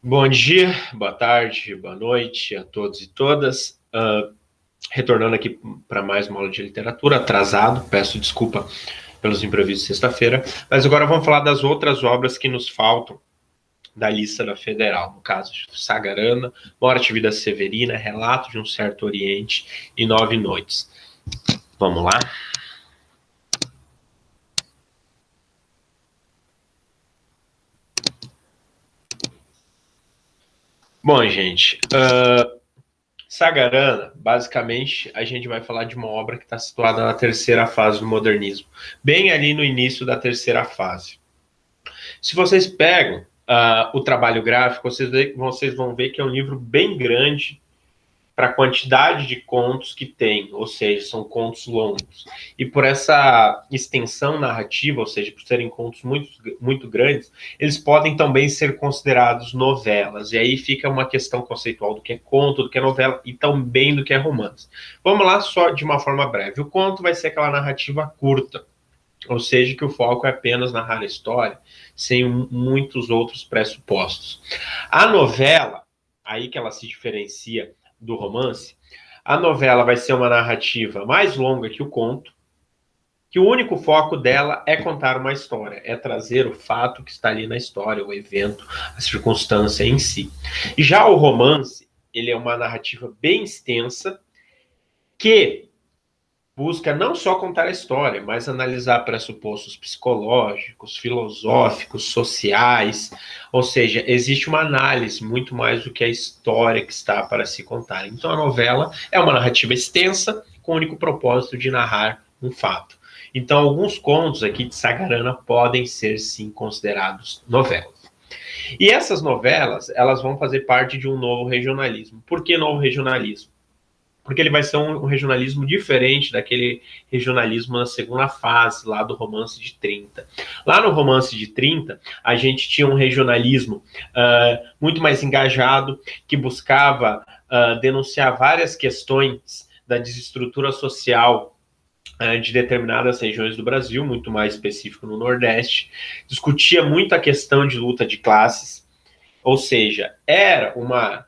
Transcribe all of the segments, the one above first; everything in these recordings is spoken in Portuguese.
Bom dia, boa tarde, boa noite a todos e todas. Retornando aqui para mais uma aula de literatura, atrasado, peço desculpa pelos imprevistos de sexta-feira, mas agora vamos falar das outras obras que nos faltam da lista da Federal, no caso, Sagarana, Morte e Vida Severina, Relato de um Certo Oriente e Nove Noites. Vamos lá? Bom, gente, Sagarana, basicamente, a gente vai falar de uma obra que está situada na terceira fase do modernismo, bem ali no início da terceira fase. Se vocês pegam o trabalho gráfico, vocês vão ver que é um livro bem grande para a quantidade de contos que tem, ou seja, são contos longos. E por essa extensão narrativa, ou seja, por serem contos muito grandes, eles podem também ser considerados novelas. E aí fica uma questão conceitual do que é conto, do que é novela e também do que é romance. Vamos lá só de uma forma breve. O conto vai ser aquela narrativa curta, ou seja, que o foco é apenas narrar a história, sem muitos outros pressupostos. A novela, aí que ela se diferencia do romance, a novela vai ser uma narrativa mais longa que o conto, que o único foco dela é contar uma história, é trazer o fato que está ali na história, o evento, a circunstância em si. E já o romance, ele é uma narrativa bem extensa, que busca não só contar a história, mas analisar pressupostos psicológicos, filosóficos, sociais, ou seja, existe uma análise muito mais do que a história que está para se contar. Então a novela é uma narrativa extensa com o único propósito de narrar um fato. Então alguns contos aqui de Sagarana podem ser sim considerados novelas. E essas novelas, elas vão fazer parte de um novo regionalismo. Por que novo regionalismo? Porque ele vai ser um regionalismo diferente daquele regionalismo na segunda fase, lá do romance de 30. Lá no romance de 30, a gente tinha um regionalismo muito mais engajado, que buscava denunciar várias questões da desestrutura social de determinadas regiões do Brasil, muito mais específico no Nordeste, discutia muito a questão de luta de classes, ou seja, era uma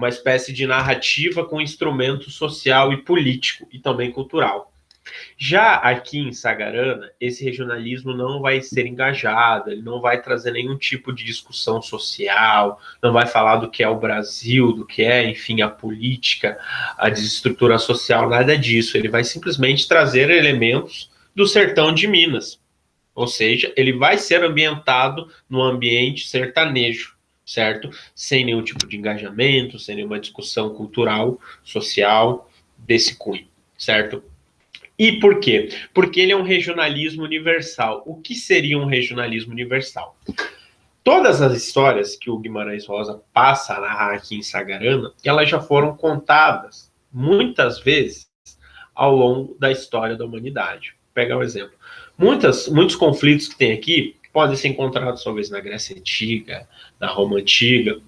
espécie de narrativa com instrumento social e político e também cultural. Já aqui em Sagarana, esse regionalismo não vai ser engajado, ele não vai trazer nenhum tipo de discussão social, não vai falar do que é o Brasil, do que é, enfim, a política, a desestrutura social, nada disso. Ele vai simplesmente trazer elementos do sertão de Minas. Ou seja, ele vai ser ambientado no ambiente sertanejo, certo? Sem nenhum tipo de engajamento, sem nenhuma discussão cultural, social desse cunho, certo? E por quê? Porque ele é um regionalismo universal. O que seria um regionalismo universal? Todas as histórias que o Guimarães Rosa passa a narrar aqui em Sagarana, elas já foram contadas muitas vezes ao longo da história da humanidade. Vou pegar um exemplo. Muitos conflitos que tem aqui podem ser encontrados talvez na Grécia Antiga, na Roma Antiga,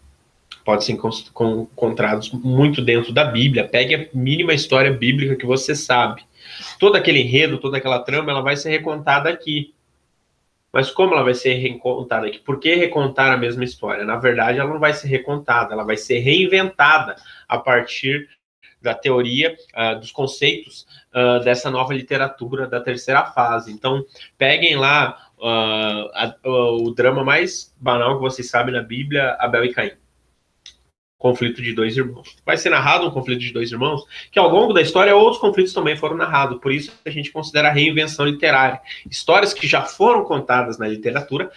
podem ser encontrados muito dentro da Bíblia. Pegue a mínima história bíblica que você sabe. Todo aquele enredo, toda aquela trama, ela vai ser recontada aqui. Mas como ela vai ser recontada aqui? Por que recontar a mesma história? Na verdade, ela não vai ser recontada, ela vai ser reinventada a partir da teoria, dos conceitos dessa nova literatura da terceira fase. Então, peguem lá o drama mais banal que vocês sabem na Bíblia, Abel e Caim. Conflito de dois irmãos. Vai ser narrado um conflito de dois irmãos, que ao longo da história outros conflitos também foram narrados, por isso a gente considera a reinvenção literária. Histórias que já foram contadas na literatura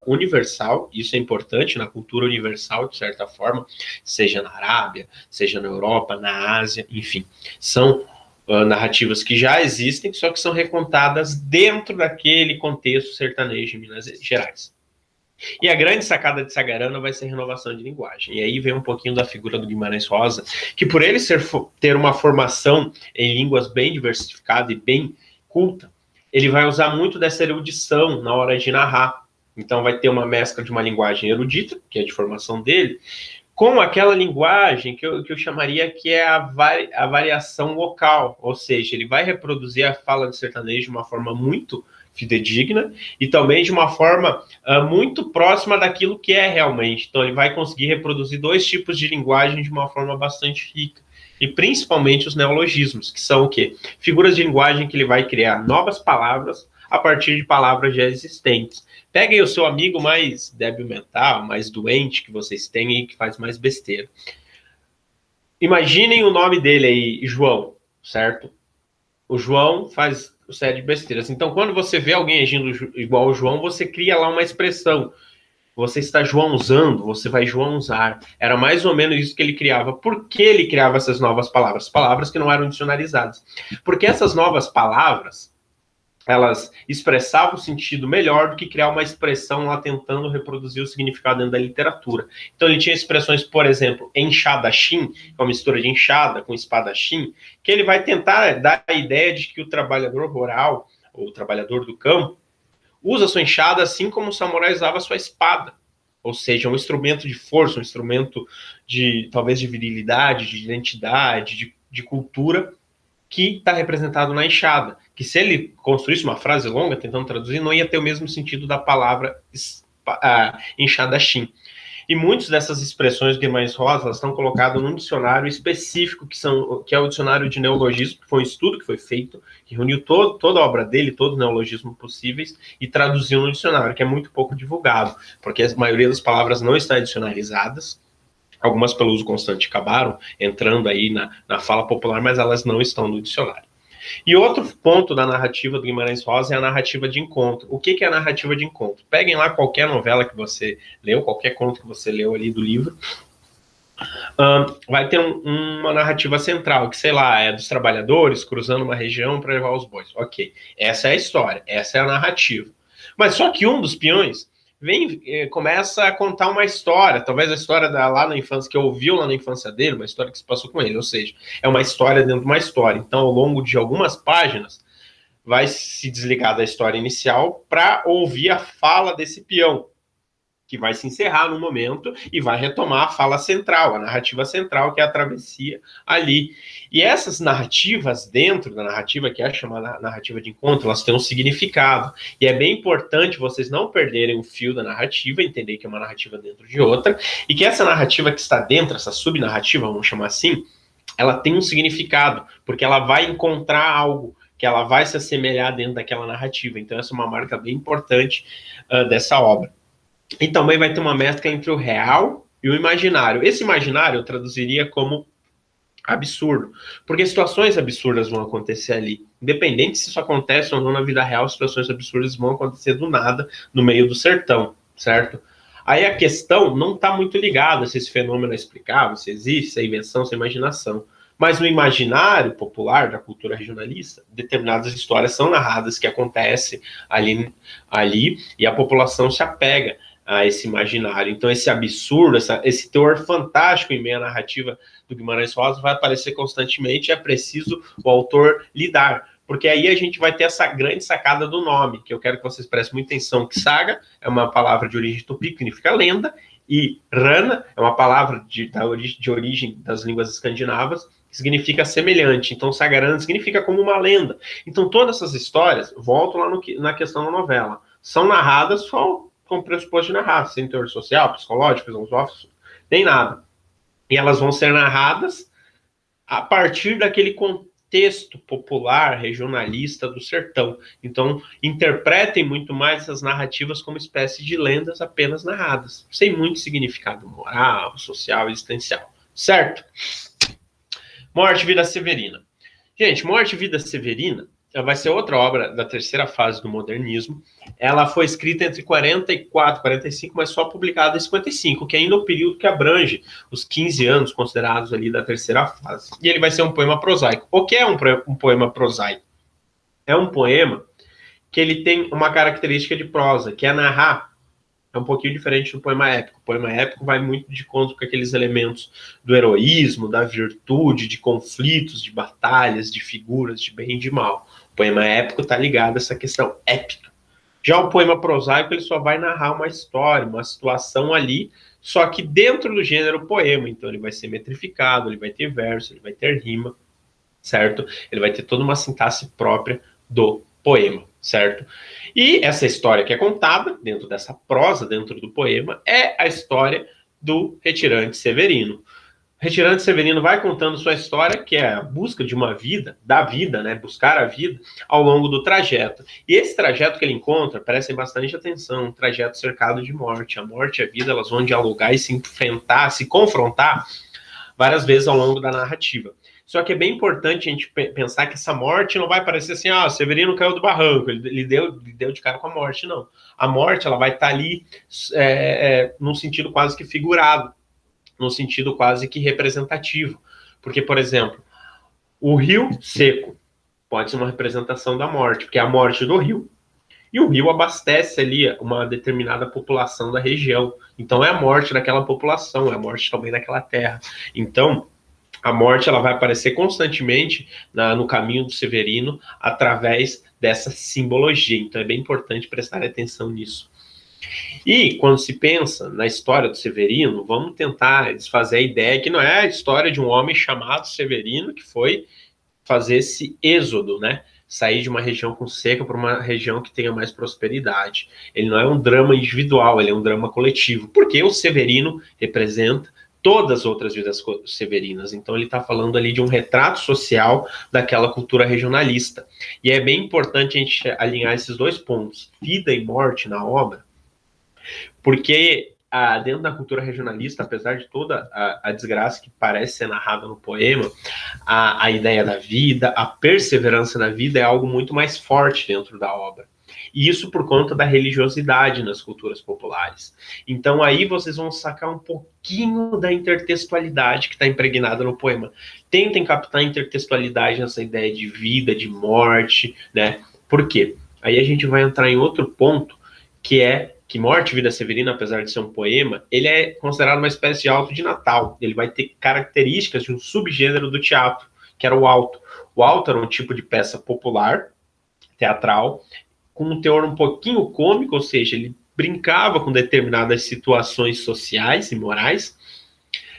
universal, isso é importante, na cultura universal, de certa forma, seja na Arábia, seja na Europa, na Ásia, enfim, são narrativas que já existem, só que são recontadas dentro daquele contexto sertanejo de Minas Gerais. E a grande sacada de Sagarana vai ser a renovação de linguagem. E aí vem um pouquinho da figura do Guimarães Rosa, que por ele ter uma formação em línguas bem diversificada e bem culta, ele vai usar muito dessa erudição na hora de narrar. Então vai ter uma mescla de uma linguagem erudita, que é de formação dele, com aquela linguagem que eu chamaria que é a variação local, ou seja, ele vai reproduzir a fala de sertanejo de uma forma muito fidedigna e também de uma forma muito próxima daquilo que é realmente. Então, ele vai conseguir reproduzir dois tipos de linguagem de uma forma bastante rica. E principalmente os neologismos, que são o quê? Figuras de linguagem que ele vai criar novas palavras a partir de palavras já existentes. Peguem o seu amigo mais débil mental, mais doente que vocês têm e que faz mais besteira. Imaginem o nome dele aí, João, certo? O João faz série de besteiras. Então, quando você vê alguém agindo igual o João, você cria lá uma expressão. Você está Joãozando, você vai Joãozar. Era mais ou menos isso que ele criava. Por que ele criava essas novas palavras? Palavras que não eram dicionarizadas. Porque essas novas palavras, elas expressavam o sentido melhor do que criar uma expressão lá tentando reproduzir o significado dentro da literatura. Então ele tinha expressões, por exemplo, enxadachim, que é uma mistura de enxada com espadachim, que ele vai tentar dar a ideia de que o trabalhador rural, ou o trabalhador do campo, usa sua enxada assim como o samurai usava sua espada. Ou seja, um instrumento de força, um instrumento de, talvez, de virilidade, de identidade, de cultura, que está representado na enxada. Que se ele construísse uma frase longa, tentando traduzir, não ia ter o mesmo sentido da palavra enxadachim. E muitas dessas expressões de Guimarães Rosa estão colocadas num dicionário específico, que é o dicionário de neologismo, que foi um estudo que foi feito, que reuniu toda a obra dele, todos os neologismos possíveis, e traduziu no dicionário, que é muito pouco divulgado, porque a maioria das palavras não estão dicionarizadas. Algumas pelo uso constante acabaram entrando aí na fala popular, mas elas não estão no dicionário. E outro ponto da narrativa do Guimarães Rosa é a narrativa de encontro. O que é a narrativa de encontro? Peguem lá qualquer novela que você leu, qualquer conto que você leu ali do livro, vai ter uma narrativa central, que, sei lá, é dos trabalhadores cruzando uma região para levar os bois. Ok, essa é a história, essa é a narrativa. Mas só que um dos peões começa a contar uma história, talvez a história lá na infância, que ouviu lá na infância dele, uma história que se passou com ele, ou seja, é uma história dentro de uma história. Então, ao longo de algumas páginas, vai se desligar da história inicial para ouvir a fala desse peão, que vai se encerrar no momento e vai retomar a fala central, a narrativa central, que é a travessia ali. E essas narrativas dentro da narrativa, que é chamada narrativa de encontro, elas têm um significado. E é bem importante vocês não perderem o fio da narrativa, entender que é uma narrativa dentro de outra, e que essa narrativa que está dentro, essa subnarrativa, vamos chamar assim, ela tem um significado, porque ela vai encontrar algo, que ela vai se assemelhar dentro daquela narrativa. Então essa é uma marca bem importante dessa obra. E também vai ter uma mescla entre o real e o imaginário. Esse imaginário eu traduziria como absurdo, porque situações absurdas vão acontecer ali. Independente se isso acontece ou não na vida real, situações absurdas vão acontecer do nada no meio do sertão, certo? Aí a questão não está muito ligada se esse fenômeno é explicável, se existe, se é invenção, se é imaginação. Mas no imaginário popular da cultura regionalista, determinadas histórias são narradas que acontecem ali e a população se apega a esse imaginário. Então esse absurdo, esse teor fantástico em meio à narrativa do Guimarães Rosa vai aparecer constantemente, é preciso o autor lidar, porque aí a gente vai ter essa grande sacada do nome, que eu quero que vocês prestem muita atenção, que saga é uma palavra de origem tupi, que significa lenda, e rana é uma palavra de origem das línguas escandinavas, que significa semelhante. Então sagarana significa como uma lenda. Então todas essas histórias, voltam lá na questão da novela, são narradas só com pressuposto de narrar, sem teor social, psicológico, filosófico, nem nada. E elas vão ser narradas a partir daquele contexto popular, regionalista do sertão. Então, interpretem muito mais essas narrativas como espécie de lendas apenas narradas, sem muito significado moral, social, existencial. Certo? Morte e Vida Severina. Gente, Morte e Vida Severina vai ser outra obra da terceira fase do modernismo. Ela foi escrita entre 44 e 45, mas só publicada em 55, que é ainda o período que abrange os 15 anos considerados ali da terceira fase. E ele vai ser um poema prosaico. O que é um poema prosaico? É um poema que ele tem uma característica de prosa, que é narrar. É um pouquinho diferente do poema épico. O poema épico vai muito de conta com aqueles elementos do heroísmo, da virtude, de conflitos, de batalhas, de figuras, de bem e de mal. O poema épico está ligado a essa questão épica. Já o poema prosaico, ele só vai narrar uma história, uma situação ali, só que dentro do gênero poema. Então ele vai ser metrificado, ele vai ter verso, ele vai ter rima, certo? Ele vai ter toda uma sintaxe própria do poema. certo? E essa história que é contada dentro dessa prosa, dentro do poema, é a história do retirante Severino. Retirante Severino vai contando sua história, que é a busca de uma vida, da vida, né? Buscar a vida ao longo do trajeto. E esse trajeto que ele encontra, prestem bastante atenção, um trajeto cercado de morte. A morte e a vida, elas vão dialogar e se enfrentar, se confrontar várias vezes ao longo da narrativa. Só que é bem importante a gente pensar que essa morte não vai parecer assim, ah, Severino caiu do barranco, ele deu de cara com a morte, não. A morte, ela vai estar ali num sentido quase que figurado, num sentido quase que representativo. Porque, por exemplo, o rio seco pode ser uma representação da morte, porque é a morte do rio, e o rio abastece ali uma determinada população da região. Então é a morte daquela população, é a morte também daquela terra. Então, a morte ela vai aparecer constantemente no caminho do Severino através dessa simbologia. Então é bem importante prestar atenção nisso. E quando se pensa na história do Severino, vamos tentar desfazer a ideia que não é a história de um homem chamado Severino que foi fazer esse êxodo, né? Sair de uma região com seca para uma região que tenha mais prosperidade. Ele não é um drama individual, ele é um drama coletivo, porque o Severino representa todas as outras vidas severinas. Então ele está falando ali de um retrato social daquela cultura regionalista. E é bem importante a gente alinhar esses dois pontos, vida e morte na obra, porque dentro da cultura regionalista, apesar de toda a desgraça que parece ser narrada no poema, a ideia da vida, a perseverança da vida é algo muito mais forte dentro da obra. E isso por conta da religiosidade nas culturas populares. Então aí vocês vão sacar um pouquinho da intertextualidade que está impregnada no poema. Tentem captar a intertextualidade nessa ideia de vida, de morte, né? Por quê? Aí a gente vai entrar em outro ponto, que é que Morte e Vida Severina, apesar de ser um poema, ele é considerado uma espécie de alto de Natal. Ele vai ter características de um subgênero do teatro, que era o alto. O alto era um tipo de peça popular, teatral, com um teor um pouquinho cômico, ou seja, ele brincava com determinadas situações sociais e morais,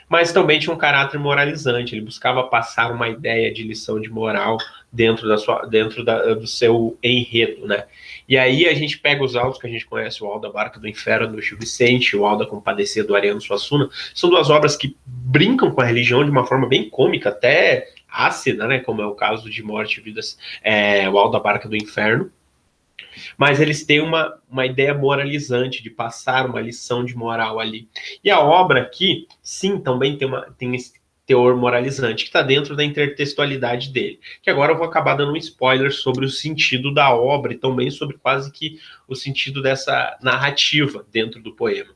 mas também tinha um caráter moralizante. Ele buscava passar uma ideia de lição de moral dentro do seu enredo, né? E aí a gente pega os autos que a gente conhece, o Alto da Barca do Inferno, do Gil Vicente, o Alto da Compadecer, do Ariano Suassuna, são duas obras que brincam com a religião de uma forma bem cômica, até ácida, né? Como é o caso de Morte e Vidas, o Alto da Barca do Inferno. Mas eles têm uma ideia moralizante de passar uma lição de moral ali. E a obra aqui, sim, também tem esse teor moralizante, que está dentro da intertextualidade dele. Que agora eu vou acabar dando um spoiler sobre o sentido da obra e também sobre quase que o sentido dessa narrativa dentro do poema.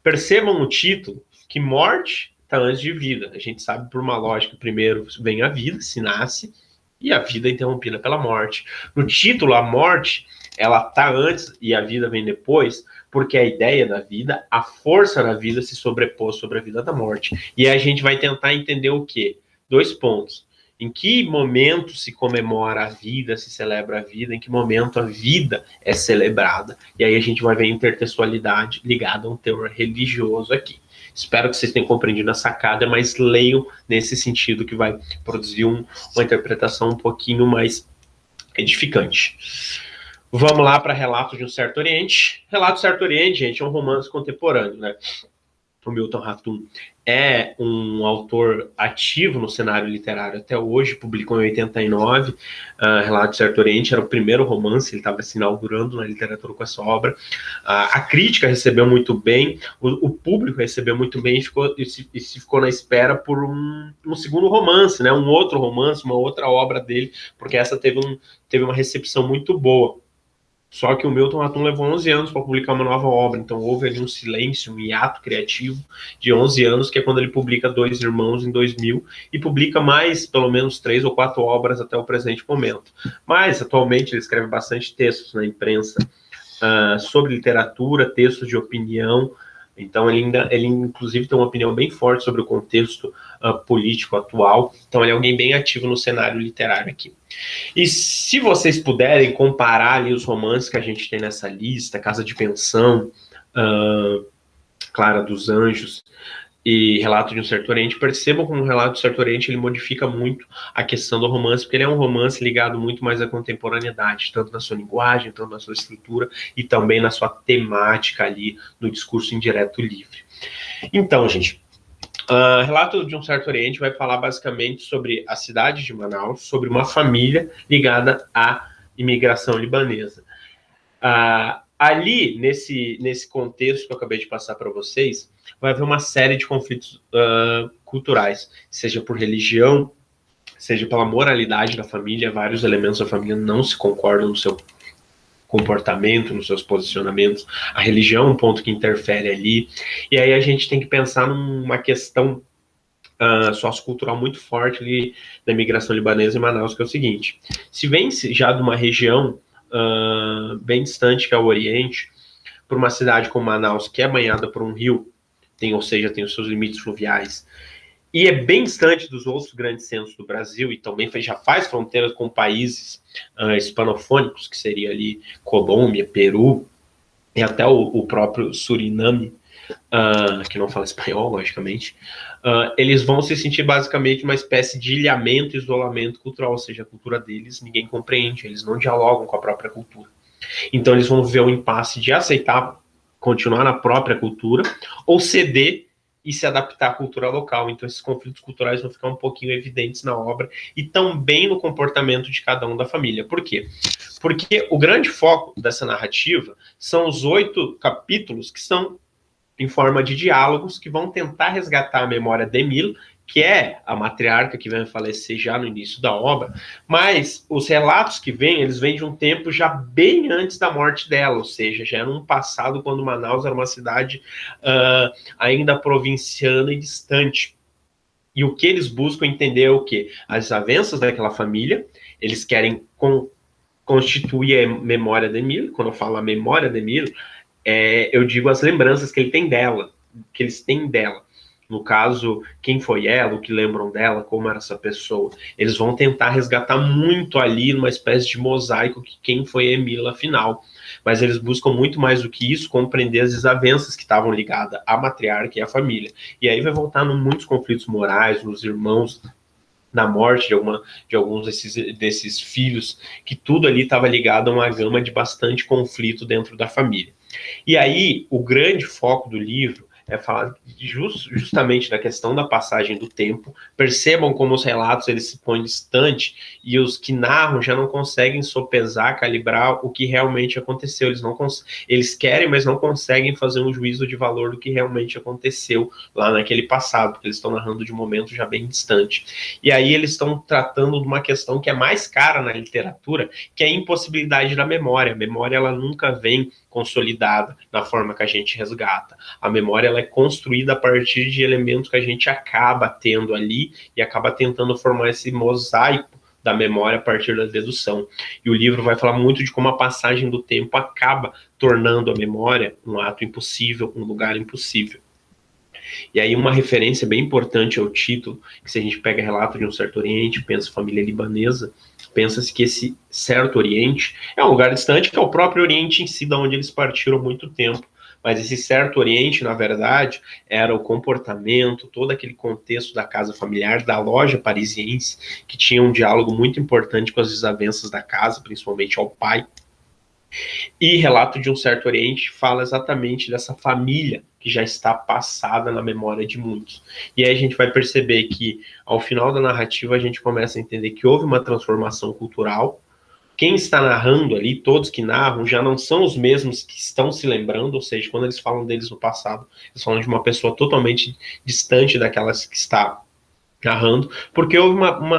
Percebam no título que morte está antes de vida. A gente sabe por uma lógica, primeiro vem a vida, se nasce, e a vida é interrompida pela morte. No título, a morte, ela está antes e a vida vem depois, porque a ideia da vida, a força da vida se sobrepôs sobre a vida da morte. E a gente vai tentar entender o quê? 2 pontos. Em que momento se comemora a vida, se celebra a vida, em que momento a vida é celebrada. E aí a gente vai ver a intertextualidade ligada a um teor religioso aqui. Espero que vocês tenham compreendido a sacada, mas leiam nesse sentido que vai produzir uma interpretação um pouquinho mais edificante. Vamos lá para Relatos de um Certo Oriente. Relatos do Certo Oriente, gente, é um romance contemporâneo, né? O Milton Ratum é um autor ativo no cenário literário até hoje, publicou em 89, Relatos do Certo Oriente, era o primeiro romance, ele estava se inaugurando na literatura com essa obra. A crítica recebeu muito bem, o público recebeu muito bem e ficou na espera por um segundo romance, né? Um outro romance, uma outra obra dele, porque essa teve uma recepção muito boa. Só que o Milton Ratum levou 11 anos para publicar uma nova obra, então houve ali um silêncio, um hiato criativo de 11 anos, que é quando ele publica Dois Irmãos em 2000, e publica mais, pelo menos 3 ou 4 obras até o presente momento. Mas, atualmente, ele escreve bastante textos na imprensa sobre literatura, textos de opinião. Então, ele inclusive tem uma opinião bem forte sobre o contexto político atual. Então, ele é alguém bem ativo no cenário literário aqui. E se vocês puderem comparar ali os romances que a gente tem nessa lista, Casa de Pensão, Clara dos Anjos, e Relato de um Certo Oriente, percebam como o Relato de um Certo Oriente ele modifica muito a questão do romance, porque ele é um romance ligado muito mais à contemporaneidade, tanto na sua linguagem, tanto na sua estrutura e também na sua temática ali no discurso indireto livre. Então, gente, Relato de um Certo Oriente vai falar basicamente sobre a cidade de Manaus, sobre uma família ligada à imigração libanesa. Ali, nesse contexto que eu acabei de passar para vocês, vai haver uma série de conflitos culturais, seja por religião, seja pela moralidade da família. Vários elementos da família não se concordam no seu comportamento, nos seus posicionamentos. A religião é um ponto que interfere ali. E aí a gente tem que pensar numa questão sociocultural muito forte ali da imigração libanesa em Manaus, que é o seguinte: se vem já de uma região bem distante, que é o Oriente, para uma cidade como Manaus, que é banhada por um rio, ou seja, tem os seus limites fluviais, e é bem distante dos outros grandes centros do Brasil, e também já faz fronteiras com países hispanofônicos, que seria ali Colômbia, Peru, e até o próprio Suriname, que não fala espanhol, logicamente, eles vão se sentir basicamente uma espécie de ilhamento, isolamento cultural, ou seja, a cultura deles ninguém compreende, eles não dialogam com a própria cultura. Então eles vão ver o impasse de aceitar continuar na própria cultura ou ceder e se adaptar à cultura local. Então esses conflitos culturais vão ficar um pouquinho evidentes na obra e também no comportamento de cada um da família. Por quê? Porque o grande foco dessa narrativa são os 8 capítulos que são em forma de diálogos que vão tentar resgatar a memória de Emile, que é a matriarca que vai falecer já no início da obra, mas os relatos que vêm, eles vêm de um tempo já bem antes da morte dela, ou seja, já era um passado quando Manaus era uma cidade ainda provinciana e distante. E o que eles buscam entender é o quê? As desavenças daquela família, eles querem constituir a memória de Emile. Quando eu falo a memória de Emile, eu digo as lembranças que ele tem dela, que eles têm dela. No caso, quem foi ela, o que lembram dela, como era essa pessoa. Eles vão tentar resgatar muito ali, numa espécie de mosaico, que quem foi a Emila, afinal. Mas eles buscam muito mais do que isso, compreender as desavenças que estavam ligadas à matriarca e à família. E aí vai voltar em muitos conflitos morais, nos irmãos, na morte de alguns desses filhos, que tudo ali estava ligado a uma gama de bastante conflito dentro da família. E aí, o grande foco do livro é falar justamente da questão da passagem do tempo. Percebam como os relatos eles se põem distante e os que narram já não conseguem sopesar, calibrar o que realmente aconteceu. Eles querem, mas não conseguem fazer um juízo de valor do que realmente aconteceu lá naquele passado, porque eles estão narrando de um momento já bem distante. E aí eles estão tratando de uma questão que é mais cara na literatura, que é a impossibilidade da memória. A memória ela nunca vem consolidada na forma que a gente resgata. A memória ela é construída a partir de elementos que a gente acaba tendo ali e acaba tentando formar esse mosaico da memória a partir da dedução. E o livro vai falar muito de como a passagem do tempo acaba tornando a memória um ato impossível, um lugar impossível. E aí uma referência bem importante ao título, que se a gente pega Relato de um Certo Oriente, pensa família libanesa, pensa-se que esse Certo Oriente é um lugar distante, que é o próprio Oriente em si, da onde eles partiram há muito tempo. Mas esse Certo Oriente, na verdade, era o comportamento, todo aquele contexto da casa familiar, da loja parisiense, que tinha um diálogo muito importante com as desavenças da casa, principalmente ao pai. E Relato de um Certo Oriente fala exatamente dessa família que já está passada na memória de muitos. E aí a gente vai perceber que, ao final da narrativa, a gente começa a entender que houve uma transformação cultural. Quem está narrando ali, todos que narram, já não são os mesmos que estão se lembrando, ou seja, quando eles falam deles no passado, eles falam de uma pessoa totalmente distante daquelas que está narrando, porque houve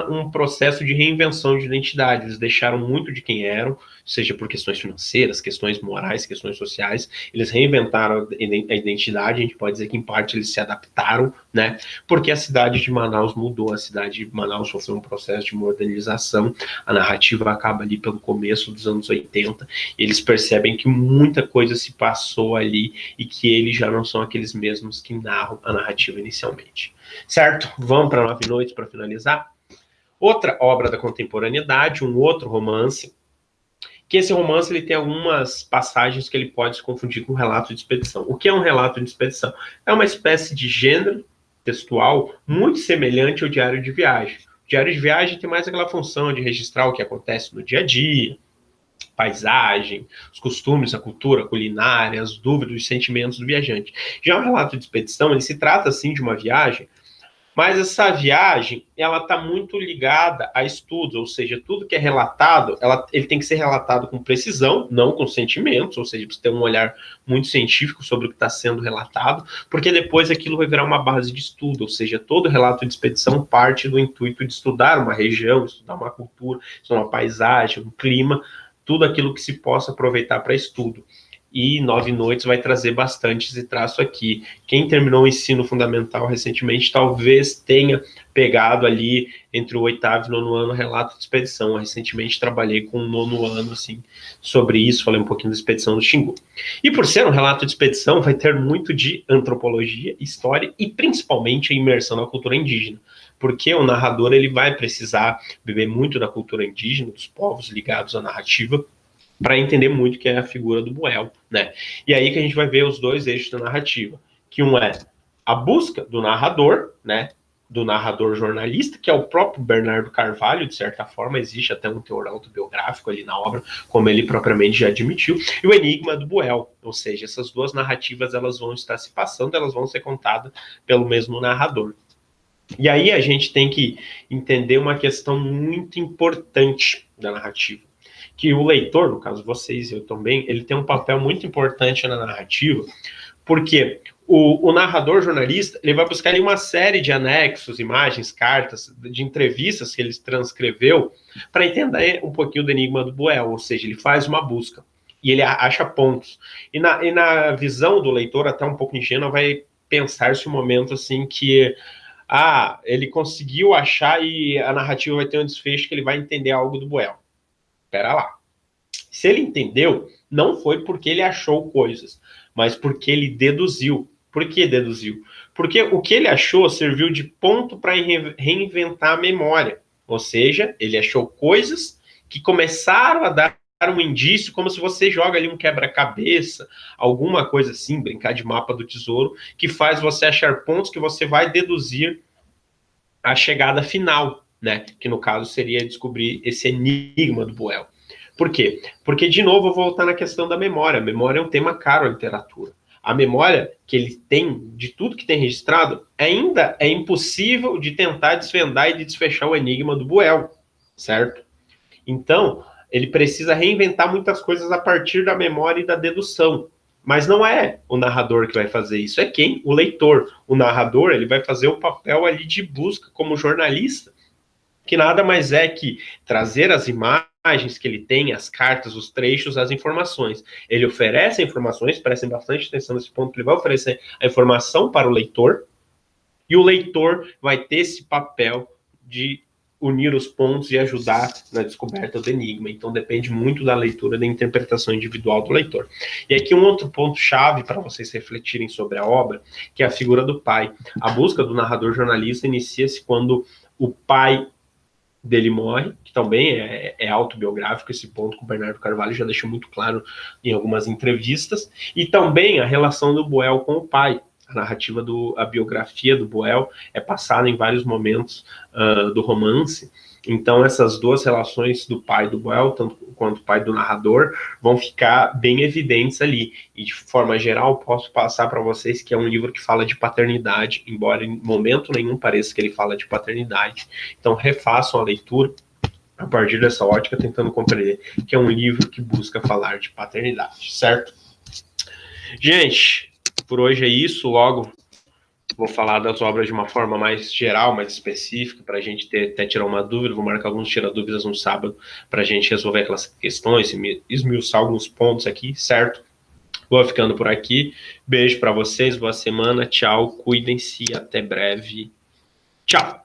um processo de reinvenção de identidade. Eles deixaram muito de quem eram, seja por questões financeiras, questões morais, questões sociais. Eles reinventaram a identidade. A gente pode dizer que em parte eles se adaptaram, né? Porque a cidade de Manaus mudou, a cidade de Manaus sofreu um processo de modernização. A narrativa acaba ali pelo começo dos anos 80. E eles percebem que muita coisa se passou ali e que eles já não são aqueles mesmos que narram a narrativa inicialmente. Certo? Vamos para 9 noites para finalizar. Outra obra da contemporaneidade, um outro romance, que esse romance ele tem algumas passagens que ele pode se confundir com um relato de expedição. O que é um relato de expedição? É uma espécie de gênero textual muito semelhante ao diário de viagem. O diário de viagem tem mais aquela função de registrar o que acontece no dia a dia, paisagem, os costumes, a cultura, a culinária, as dúvidas, os sentimentos do viajante. Já o relato de expedição, ele se trata, assim, de uma viagem, mas essa viagem, ela está muito ligada a estudos, ou seja, tudo que é relatado, ele tem que ser relatado com precisão, não com sentimentos, ou seja, você ter um olhar muito científico sobre o que está sendo relatado, porque depois aquilo vai virar uma base de estudo, ou seja, todo relato de expedição parte do intuito de estudar uma região, estudar uma cultura, estudar uma paisagem, um clima, tudo aquilo que se possa aproveitar para estudo. E 9 Noites vai trazer bastante esse traço aqui. Quem terminou o ensino fundamental recentemente talvez tenha pegado ali entre o 8º e 9º ano relato de expedição. Eu recentemente trabalhei com o 9º ano assim, sobre isso, falei um pouquinho da expedição do Xingu. E por ser um relato de expedição, vai ter muito de antropologia, história e principalmente a imersão na cultura indígena. Porque o narrador ele vai precisar beber muito da cultura indígena, dos povos ligados à narrativa, para entender muito que é a figura do Buell, né? E aí que a gente vai ver os dois eixos da narrativa, que um é a busca do narrador, né? Do narrador jornalista, que é o próprio Bernardo Carvalho, de certa forma, existe até um teor autobiográfico ali na obra, como ele propriamente já admitiu, e o enigma do Buell, ou seja, essas duas narrativas elas vão estar se passando, elas vão ser contadas pelo mesmo narrador. E aí a gente tem que entender uma questão muito importante da narrativa, que o leitor, no caso vocês e eu também, ele tem um papel muito importante na narrativa, porque o narrador jornalista, ele vai buscar ali uma série de anexos, imagens, cartas, de entrevistas que ele transcreveu para entender um pouquinho do enigma do Buell, ou seja, ele faz uma busca e ele acha pontos. E na visão do leitor, até um pouco ingênua, vai pensar-se um momento assim que ele conseguiu achar e a narrativa vai ter um desfecho que ele vai entender algo do Buell. Espera lá. Se ele entendeu, não foi porque ele achou coisas, mas porque ele deduziu. Por que deduziu? Porque o que ele achou serviu de ponto para reinventar a memória. Ou seja, ele achou coisas que começaram a dar um indício, como se você joga ali um quebra-cabeça, alguma coisa assim, brincar de mapa do tesouro, que faz você achar pontos que você vai deduzir a chegada final, né? Que no caso seria descobrir esse enigma do Buell. Por quê? Porque, de novo, eu vou voltar na questão da memória. A memória é um tema caro à literatura. A memória que ele tem de tudo que tem registrado ainda é impossível de tentar desvendar e de desfechar o enigma do Buell, certo? Então, ele precisa reinventar muitas coisas a partir da memória e da dedução. Mas não é o narrador que vai fazer isso, é quem? O leitor. O narrador, ele vai fazer o papel ali de busca como jornalista, que nada mais é que trazer as imagens que ele tem, as cartas, os trechos, as informações. Ele oferece informações, prestem bastante atenção nesse ponto, ele vai oferecer a informação para o leitor, e o leitor vai ter esse papel de unir os pontos e ajudar na descoberta do enigma. Então depende muito da leitura, da interpretação individual do leitor. E aqui um outro ponto-chave para vocês refletirem sobre a obra, que é a figura do pai. A busca do narrador jornalista inicia-se quando o pai dele morre, que também é autobiográfico, esse ponto que o Bernardo Carvalho já deixou muito claro em algumas entrevistas, e também a relação do Buell com o pai. A narrativa, a biografia do Buell é passada em vários momentos do romance, então essas duas relações do pai do Buell, tanto quanto o pai do narrador, vão ficar bem evidentes ali, e de forma geral posso passar para vocês que é um livro que fala de paternidade, embora em momento nenhum pareça que ele fala de paternidade, então refaçam a leitura a partir dessa ótica, tentando compreender que é um livro que busca falar de paternidade, certo? Gente, por hoje é isso, logo vou falar das obras de uma forma mais geral, mais específica, para a gente até tirar uma dúvida, vou marcar alguns tira-dúvidas no sábado, para a gente resolver aquelas questões, esmiuçar alguns pontos aqui, certo? Vou ficando por aqui, beijo para vocês, boa semana, tchau, cuidem-se, até breve, tchau!